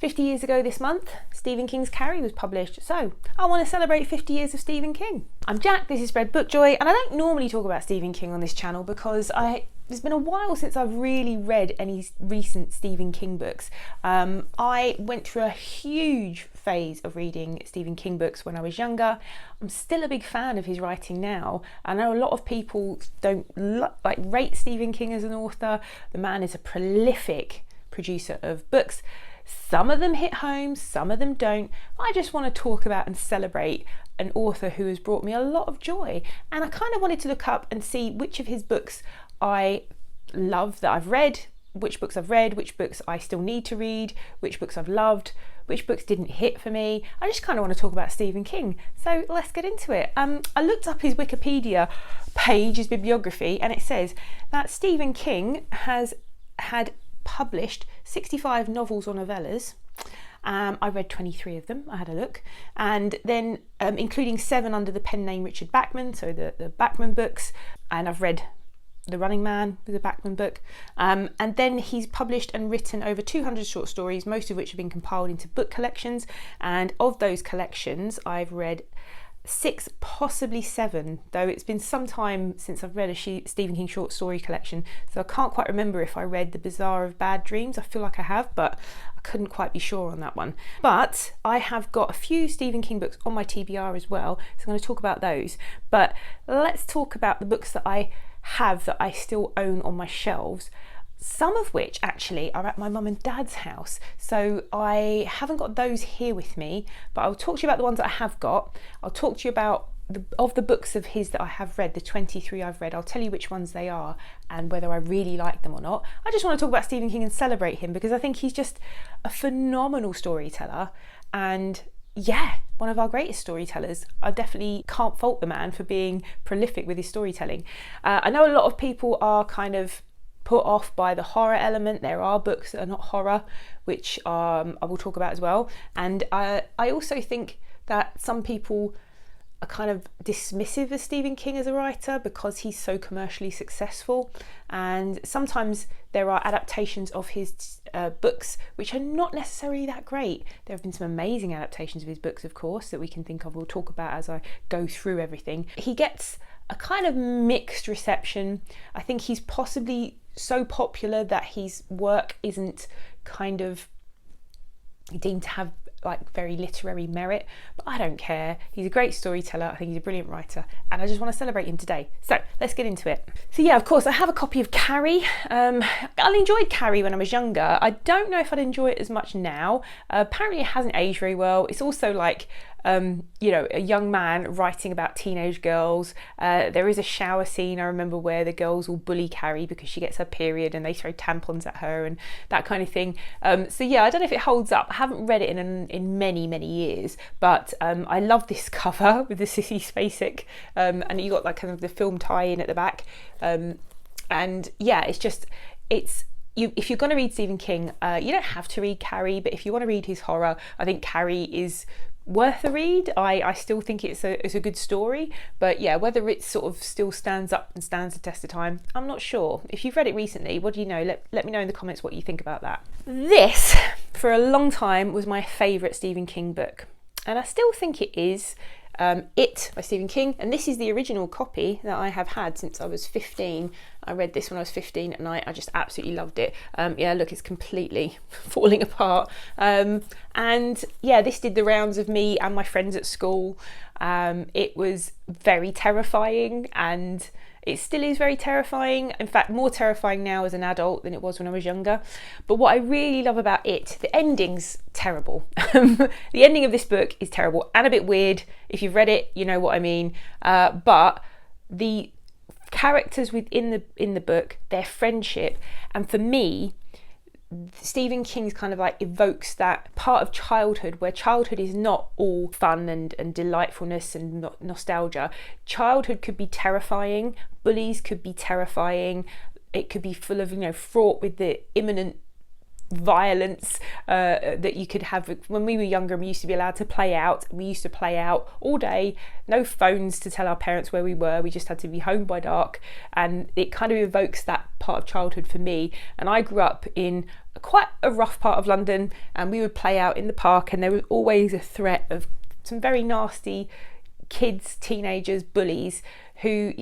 50 years ago this month, Stephen King's Carrie was published, so I want to celebrate 50 years of Stephen King. I'm Jack, this is Spread Book Joy, and I don't normally talk about Stephen King on this channel because it's been a while since I've really read any recent Stephen King books. I went through a huge phase of reading Stephen King books when I was younger. I'm still a big fan of his writing now. I know a lot of people don't rate Stephen King as an author. The man is a prolific producer of books. Some of them hit home, some of them don't. I just want to talk about and celebrate an author who has brought me a lot of joy. And I kind of wanted to look up and see which of his books I love that I've read, which books I've read, which books I still need to read, which books I've loved, which books didn't hit for me. I just kind of want to talk about Stephen King. So let's get into it. I looked up his Wikipedia page, his bibliography, and it says that Stephen King has had published 65 novels or novellas. I read 23 of them, I had a look, and then including 7 under the pen name Richard Bachman, so the Bachman books, and I've read The Running Man was a Bachman book, and then he's published and written over 200 short stories, most of which have been compiled into book collections, and of those collections I've read 6, possibly 7, though it's been some time since I've read a Stephen King short story collection, so I can't quite remember if I read The Bazaar of Bad Dreams. I feel like I have, but I couldn't quite be sure on that one. But I have got a few Stephen King books on my TBR as well, so I'm going to talk about those. But let's talk about the books that I have that I still own on my shelves, some of which actually are at my mum and dad's house, so I haven't got those here with me, but I'll talk to you about the ones that I have got. I'll talk to you about the books of his that I have read, the 23 I've read. I'll tell you which ones they are and whether I really like them or not. I just want to talk about Stephen King and celebrate him because I think he's just a phenomenal storyteller, and yeah, one of our greatest storytellers. I definitely can't fault the man for being prolific with his storytelling. I know a lot of people are kind of put off by the horror element. There are books that are not horror, which I will talk about as well. And I also think that some people are kind of dismissive of Stephen King as a writer because he's so commercially successful. And sometimes there are adaptations of his books which are not necessarily that great. There have been some amazing adaptations of his books, of course, that we can think of. We'll talk about as I go through everything. He gets a kind of mixed reception. I think he's possibly so popular that his work isn't kind of deemed to have like very literary merit, but I don't care. He's a great storyteller. I think he's a brilliant writer, and I just want to celebrate him today. So let's get into it. So yeah, of course, I have a copy of Carrie. I enjoyed Carrie when I was younger. I don't know if I'd enjoy it as much now. Apparently it hasn't aged very well. It's also like a young man writing about teenage girls. There is a shower scene, I remember, where the girls will bully Carrie because she gets her period and they throw tampons at her and that kind of thing. So yeah, I don't know if it holds up. I haven't read it in many years, but I love this cover with the Sissy Spacek, and you got like kind of the film tie-in at the back, and yeah, if you're going to read Stephen King, you don't have to read Carrie, but if you want to read his horror, I think Carrie is worth a read. I still think it's a good story, but yeah, whether it sort of still stands up and stands the test of time, I'm not sure. If you've read it recently, what do you know? Let me know in the comments what you think about that. This, for a long time, was my favourite Stephen King book, and I still think it is. It by Stephen King, and this is the original copy that I have had since I was 15. I read this when I was 15 at night. I just absolutely loved it. Yeah, look, it's completely falling apart. And yeah, this did the rounds of me and my friends at school. It was very terrifying, and it still is very terrifying. In fact, more terrifying now as an adult than it was when I was younger. But what I really love about it, the ending's terrible. The ending of this book is terrible and a bit weird. If you've read it, you know what I mean. But the characters within the book, their friendship, and for me, Stephen King's kind of like evokes that part of childhood where childhood is not all fun and delightfulness and nostalgia. Childhood could be terrifying. Bullies could be terrifying. It could be full of, fraught with the imminent violence that you could have. When we were younger, we used to be allowed to play out. We used to play out all day, no phones to tell our parents where we were. We just had to be home by dark, and it kind of evokes that part of childhood for me. And I grew up in quite a rough part of London, and we would play out in the park, and there was always a threat of some very nasty kids, teenagers, bullies who,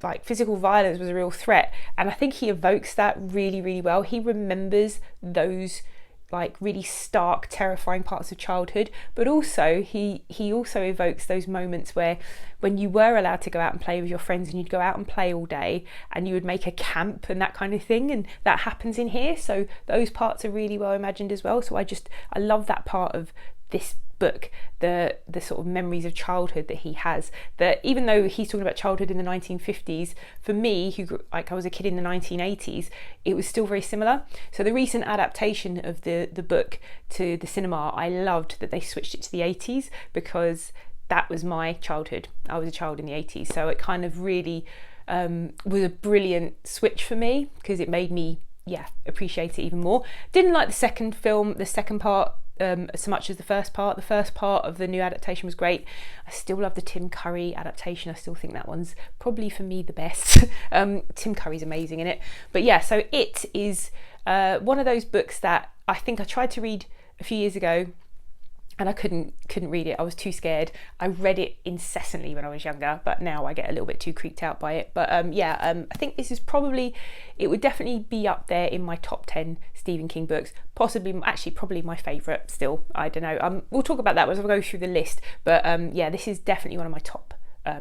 like physical violence was a real threat. And I think he evokes that really, really well. He remembers those like really stark, terrifying parts of childhood, but also he also evokes those moments where when you were allowed to go out and play with your friends, and you'd go out and play all day, and you would make a camp and that kind of thing, and that happens in here. So those parts are really well imagined as well. So I love that part of this book, the sort of memories of childhood that he has, that even though he's talking about childhood in the 1950s, for me, who I was a kid in the 1980s, it was still very similar. So the recent adaptation of the book to the cinema, I loved that they switched it to the 80s, because that was my childhood. I was a child in the 80s, so it kind of really was a brilliant switch for me, because it made me appreciate it even more. Didn't like the second part so much as the first part. The first part of the new adaptation was great. I still love the Tim Curry adaptation. I still think that one's probably for me the best. Tim Curry's amazing in it. But so it is one of those books that I think I tried to read a few years ago, and I couldn't read it. I was too scared. I read it incessantly when I was younger, but now I get a little bit too creeped out by it. But I think this is it would definitely be up there in my top 10 Stephen King books. Probably my favourite still. I don't know. We'll talk about that as we go through the list. But this is definitely one of my top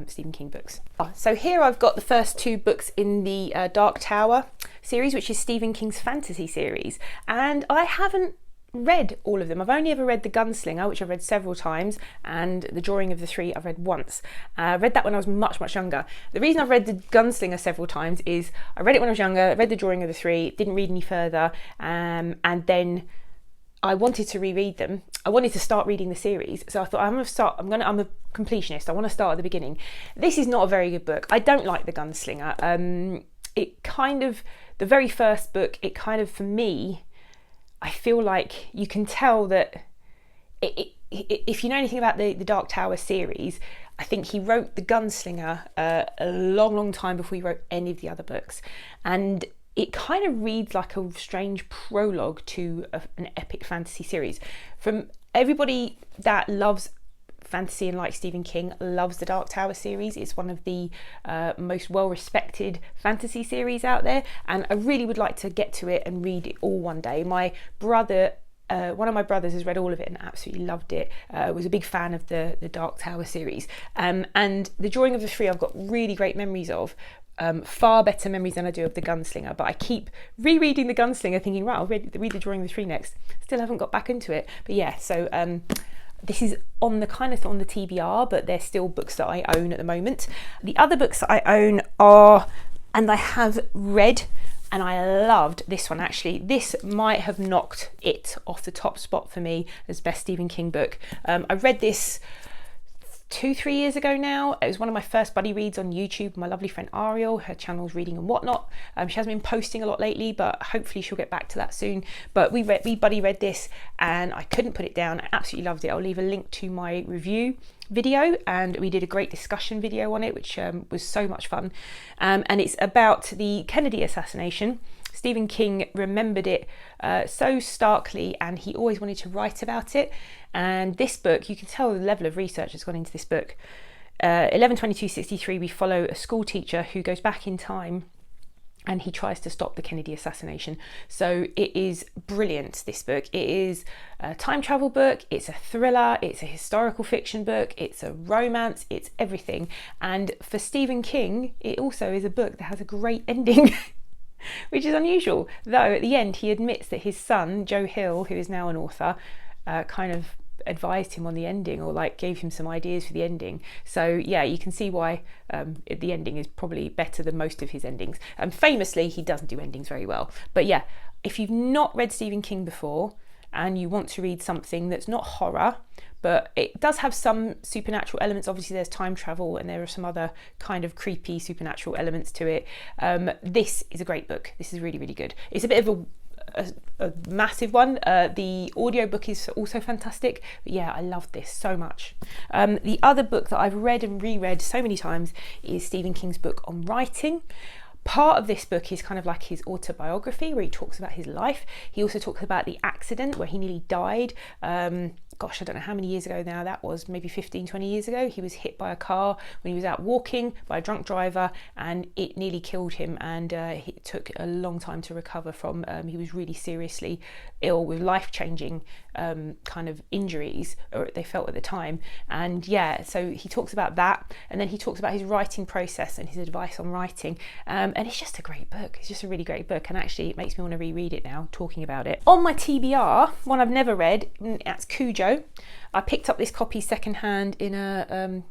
Stephen King books. So here I've got the first two books in the Dark Tower series, which is Stephen King's fantasy series. And I haven't read all of them. I've only ever read The Gunslinger, which I've read several times, and The Drawing of the Three I've read once. I read that when I was much, much younger. The reason I've read The Gunslinger several times is I read it when I was younger, read The Drawing of the Three, didn't read any further, and then I wanted to reread them. I wanted to start reading the series, so I thought I'm a completionist. I want to start at the beginning. This is not a very good book. I don't like The Gunslinger. The very first book, for me, I feel like you can tell that if you know anything about the Dark Tower series, I think he wrote The Gunslinger a long, long time before he wrote any of the other books. And it kind of reads like a strange prologue to an epic fantasy series. From everybody that loves fantasy and like Stephen King loves the Dark Tower series. It's one of the most well-respected fantasy series out there, and I really would like to get to it and read it all one day. My brother, one of my brothers, has read all of it and absolutely loved it. Was a big fan of the Dark Tower series, and The Drawing of the Three I've got really great memories of. Far better memories than I do of The Gunslinger, but I keep rereading The Gunslinger thinking, right, I'll read The Drawing of the Three next. Still haven't got back into it, but so this is on the TBR, but they're still books that I own at the moment. The other books that I own are, and I have read, and I loved this one actually. This might have knocked it off the top spot for me as best Stephen King book. I read this 2-3 years ago now. It was one of my first buddy reads on YouTube. My lovely friend Ariel, her channel's Reading and Whatnot. She hasn't been posting a lot lately, but hopefully she'll get back to that soon. But we buddy read this and I couldn't put it down. I absolutely loved it. I'll leave a link to my review video, and we did a great discussion video on it, which was so much fun. And it's about the Kennedy assassination. Stephen King remembered it so starkly, and he always wanted to write about it. And this book, you can tell the level of research that's gone into this book. 11/22/63, we follow a school teacher who goes back in time and he tries to stop the Kennedy assassination. So it is brilliant, this book. It is a time travel book, it's a thriller, it's a historical fiction book, it's a romance, it's everything. And for Stephen King, it also is a book that has a great ending. Which is unusual, though at the end he admits that his son, Joe Hill, who is now an author, kind of advised him on the ending, or like gave him some ideas for the ending. So you can see why the ending is probably better than most of his endings. Famously, he doesn't do endings very well. But if you've not read Stephen King before and you want to read something that's not horror, but it does have some supernatural elements. Obviously there's time travel and there are some other kind of creepy supernatural elements to it. This is a great book. This is really, really good. It's a bit of a massive one. The audiobook is also fantastic, but yeah, I love this so much. The other book that I've read and reread so many times is Stephen King's book on writing. Part of this book is kind of like his autobiography, where he talks about his life. He also talks about the accident where he nearly died. Gosh, I don't know how many years ago now that was, maybe 15, 20 years ago. He was hit by a car when he was out walking by a drunk driver, and it nearly killed him, and it took a long time to recover from. He was really seriously ill with life-changing kind of injuries, or they felt at the time. And yeah, so he talks about that, and then he talks about his writing process and his advice on writing. And it's just a great book. It's just a really great book, and actually it makes me want to reread it now, talking about it. On my TBR, one I've never read, that's Cujo. I picked up this copy secondhand in a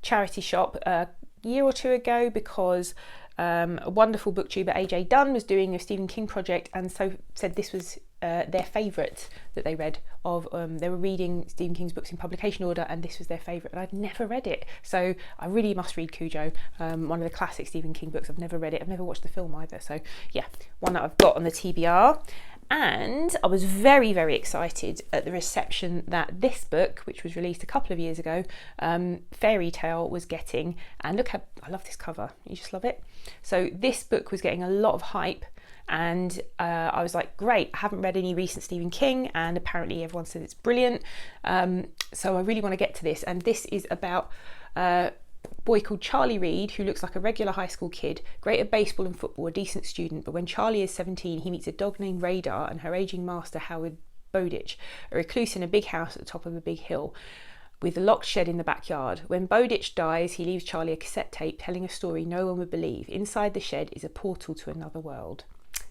charity shop a year or two ago because a wonderful booktuber, AJ Dunn, was doing a Stephen King project, and so said this was their favourite that they read of. They were reading Stephen King's books in publication order, and this was their favourite, and I'd never read it, so I really must read Cujo, one of the classic Stephen King books. I've never read it, I've never watched the film either, so yeah, one that I've got on the TBR. And I was very, very excited at the reception that this book, which was released a couple of years ago, Fairy Tale, was getting. And look how, I love this cover, you just love it. So this book was getting a lot of hype, and I was like, great, I haven't read any recent Stephen King, and apparently everyone says it's brilliant. So I really want to get to this. And this is about boy called Charlie Reed, who looks like a regular high school kid, great at baseball and football, a decent student, but when Charlie is 17, he meets a dog named Radar and her aging master, Howard Bowditch, a recluse in a big house at the top of a big hill with a locked shed in the backyard. When Bowditch dies, he leaves Charlie a cassette tape telling a story no one would believe. Inside the shed is a portal to another world.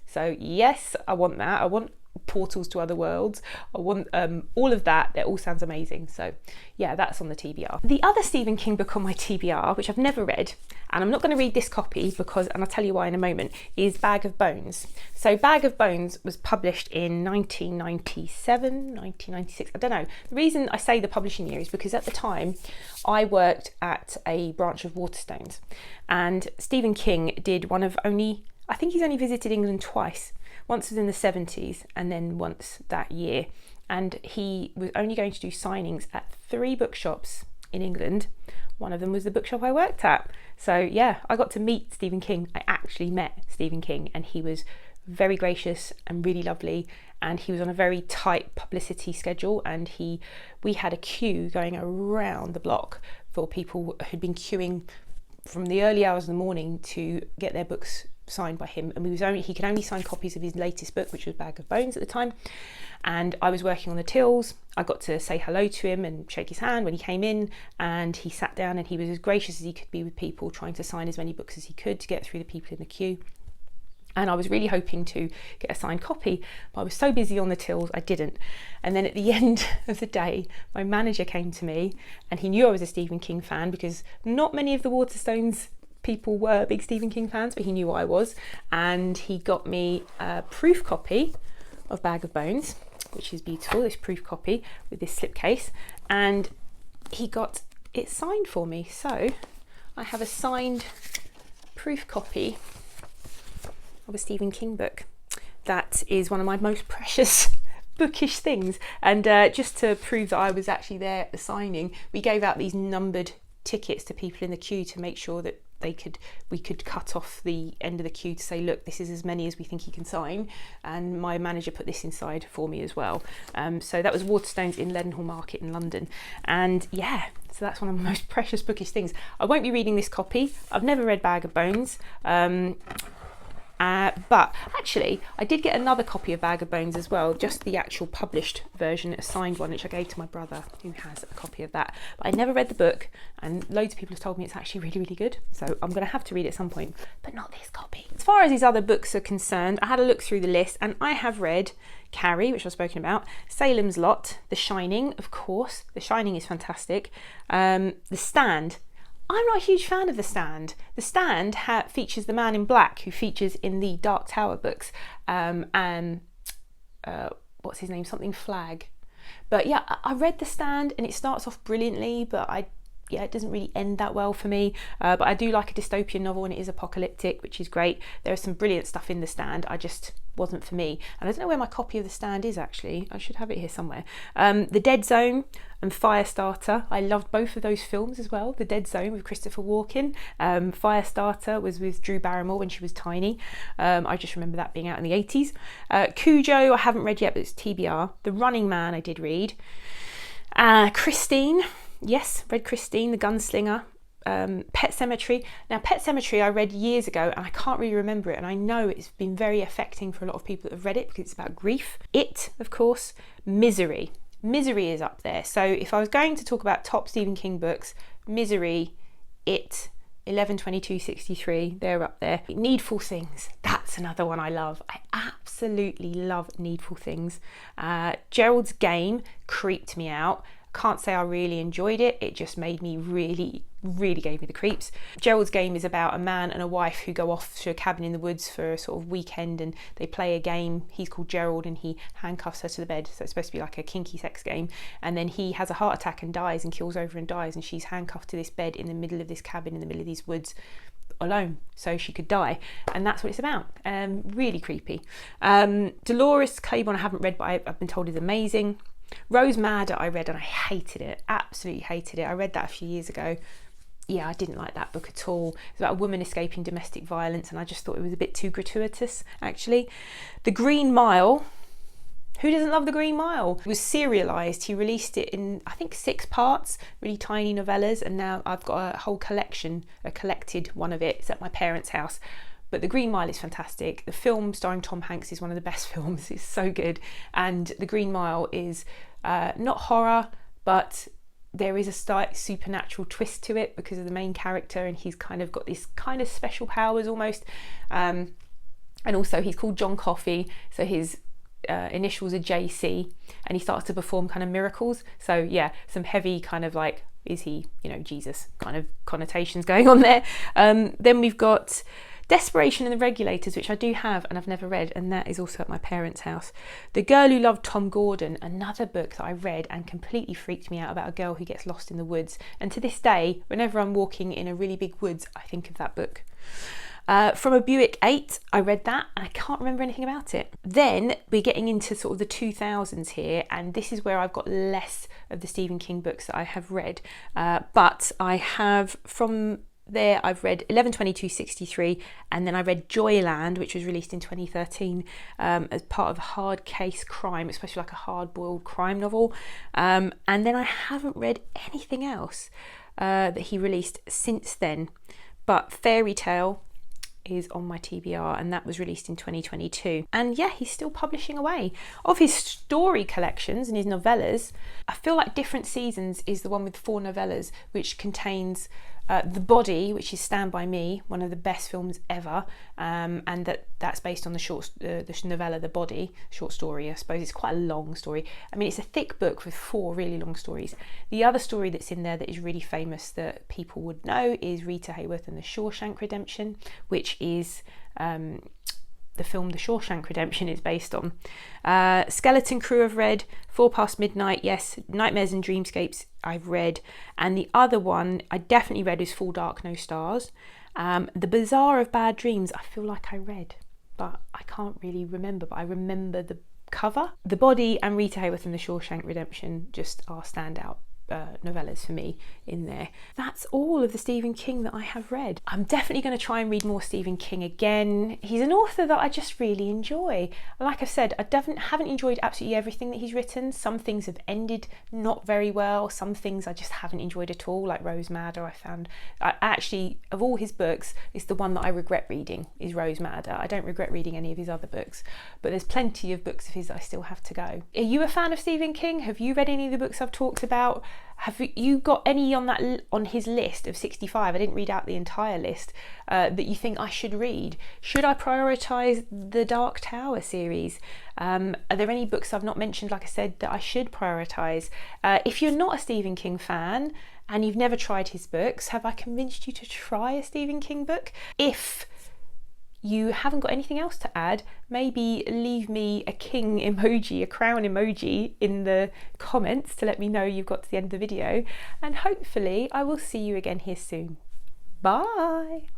So yes, I want that. I want portals to other worlds. I want all of that. That all sounds amazing. So yeah, that's on the TBR. The other Stephen King book on my TBR, which I've never read, and I'm not going to read this copy because, and I'll tell you why in a moment, is Bag of Bones. So Bag of Bones was published in 1997, 1996, I don't know. The reason I say the publishing year is because at the time I worked at a branch of Waterstones, and Stephen King did one of only, I think he's only visited England twice. Once was in the 70s and then once that year. And he was only going to do signings at 3 bookshops in England. One of them was the bookshop I worked at. So yeah, I got to meet Stephen King. I actually met Stephen King, and he was very gracious and really lovely. And he was on a very tight publicity schedule, and we had a queue going around the block for people who'd been queuing from the early hours of the morning to get their books signed by him. And he could only sign copies of his latest book, which was Bag of Bones at the time. And I was working on the tills. I got to say hello to him and shake his hand when he came in, and he sat down, and he was as gracious as he could be with people, trying to sign as many books as he could to get through the people in the queue. And I was really hoping to get a signed copy, but I was so busy on the tills I didn't. And then at the end of the day, my manager came to me, and he knew I was a Stephen King fan because not many of the Waterstones people were big Stephen King fans, but he knew what I was, and he got me a proof copy of Bag of Bones, which is beautiful, this proof copy with this slipcase, and he got it signed for me. So I have a signed proof copy of a Stephen King book. That is one of my most precious bookish things. And just to prove that I was actually there at the signing, we gave out these numbered tickets to people in the queue to make sure that we could cut off the end of the queue to say, look, this is as many as we think he can sign. And my manager put this inside for me as well. So that was Waterstones in Leadenhall Market in London. And yeah, so that's one of my most precious bookish things. I won't be reading this copy. I've never read Bag of Bones. But actually, I did get another copy of Bag of Bones as well, just the actual published version, a signed one, which I gave to my brother, who has a copy of that. But I never read the book, and loads of people have told me it's actually really, really good. So I'm going to have to read it at some point, but not this copy. As far as these other books are concerned, I had a look through the list, and I have read Carrie, which I've spoken about, Salem's Lot, The Shining, of course. The Shining is fantastic. The Stand. I'm not a huge fan of The Stand. The Stand features the man in black who features in the Dark Tower books, and what's his name? Something Flag. But yeah, I read The Stand, and it starts off brilliantly, but I yeah, it doesn't really end that well for me, but I do like a dystopian novel and it is apocalyptic, which is great. There is some brilliant stuff in The Stand, I just wasn't for me. And I don't know where my copy of The Stand is actually, I should have it here somewhere. The Dead Zone and Firestarter, I loved both of those films as well. The Dead Zone with Christopher Walken, Firestarter was with Drew Barrymore when she was tiny. I just remember that being out in the 80s. Cujo I haven't read yet, but it's TBR. The Running Man I did read. Christine, yes, read Christine, the Gunslinger. Pet Sematary. Now, Pet Sematary I read years ago and I can't really remember it, and I know it's been very affecting for a lot of people that have read it because it's about grief. It, of course. Misery. Misery is up there. So if I was going to talk about top Stephen King books, Misery, It, 11/22/63, they're up there. Needful Things, that's another one I love. I absolutely love Needful Things. Gerald's Game creeped me out. Can't say I really enjoyed it. It just made me really gave me the creeps. Gerald's Game is about a man and a wife who go off to a cabin in the woods for a sort of weekend and they play a game. He's called Gerald and he handcuffs her to the bed. So it's supposed to be like a kinky sex game. And then he has a heart attack and dies and kills over and dies. And she's handcuffed to this bed in the middle of this cabin in the middle of these woods alone, so she could die. And that's what it's about. Really creepy. Dolores Claiborne I haven't read, but I've been told is amazing. Rose Madder I read and I hated it, absolutely hated it. I read that a few years ago. Yeah, I didn't like that book at all. It's about a woman escaping domestic violence and I just thought it was a bit too gratuitous, actually. The Green Mile. Who doesn't love The Green Mile? It was serialised. He released it in, I think, 6 parts, really tiny novellas, and now I've got a whole collection, a collected one of it. It's at my parents' house. But The Green Mile is fantastic. The film starring Tom Hanks is one of the best films. It's so good. And The Green Mile is not horror, but there is a slight supernatural twist to it because of the main character, and he's kind of got these kind of special powers almost. And also he's called John Coffey, so his initials are JC, and he starts to perform kind of miracles. So yeah, some heavy kind of like, is he, you know, Jesus kind of connotations going on there. Then we've got Desperation and the Regulators, which I do have and I've never read, and that is also at my parents' house. The Girl Who Loved Tom Gordon, another book that I read and completely freaked me out, about a girl who gets lost in the woods. And to this day, whenever I'm walking in a really big woods, I think of that book. From a Buick 8, I read that and I can't remember anything about it. Then we're getting into sort of the 2000s here, and this is where I've got less of the Stephen King books that I have read. But I have from there, I've read 11/22/63, and then I read Joyland, which was released in 2013 as part of a Hard Case Crime. It's supposed to be like a hard-boiled crime novel. And then I haven't read anything else that he released since then. But Fairy Tale is on my TBR, and that was released in 2022. And yeah, he's still publishing away. Of his story collections and his novellas, I feel like Different Seasons is the one with 4 novellas, which contains The Body, which is Stand By Me, one of the best films ever, and that's based on the novella The Body, short story. I suppose it's quite a long story. I mean, it's a thick book with 4 really long stories. The other story that's in there that is really famous that people would know is Rita Hayworth and the Shawshank Redemption, which is the film The Shawshank Redemption is based on. Skeleton Crew I've read, 4 Past Midnight, yes, Nightmares and Dreamscapes I've read, and the other one I definitely read is Full Dark No Stars. The Bazaar of Bad Dreams I feel like I read, but I can't really remember, but I remember the cover. The Body and Rita Hayworth and the Shawshank Redemption just are standout novellas for me in there. That's all of the Stephen King that I have read. I'm definitely going to try and read more Stephen King again. He's an author that I just really enjoy. Like I said, I haven't enjoyed absolutely everything that he's written. Some things have ended not very well. Some things I just haven't enjoyed at all, like Rose Madder. I found, actually, of all his books, it's the one that I regret reading, is Rose Madder. I don't regret reading any of his other books, but there's plenty of books of his that I still have to go. Are you a fan of Stephen King? Have you read any of the books I've talked about? Have you got any on his list of 65? I didn't read out the entire list that you think I should read. Should I prioritise the Dark Tower series? Are there any books I've not mentioned, like I said, that I should prioritise? If you're not a Stephen King fan and you've never tried his books, have I convinced you to try a Stephen King book? If you haven't got anything else to add, maybe leave me a king emoji, a crown emoji in the comments to let me know you've got to the end of the video, and hopefully I will see you again here soon. Bye!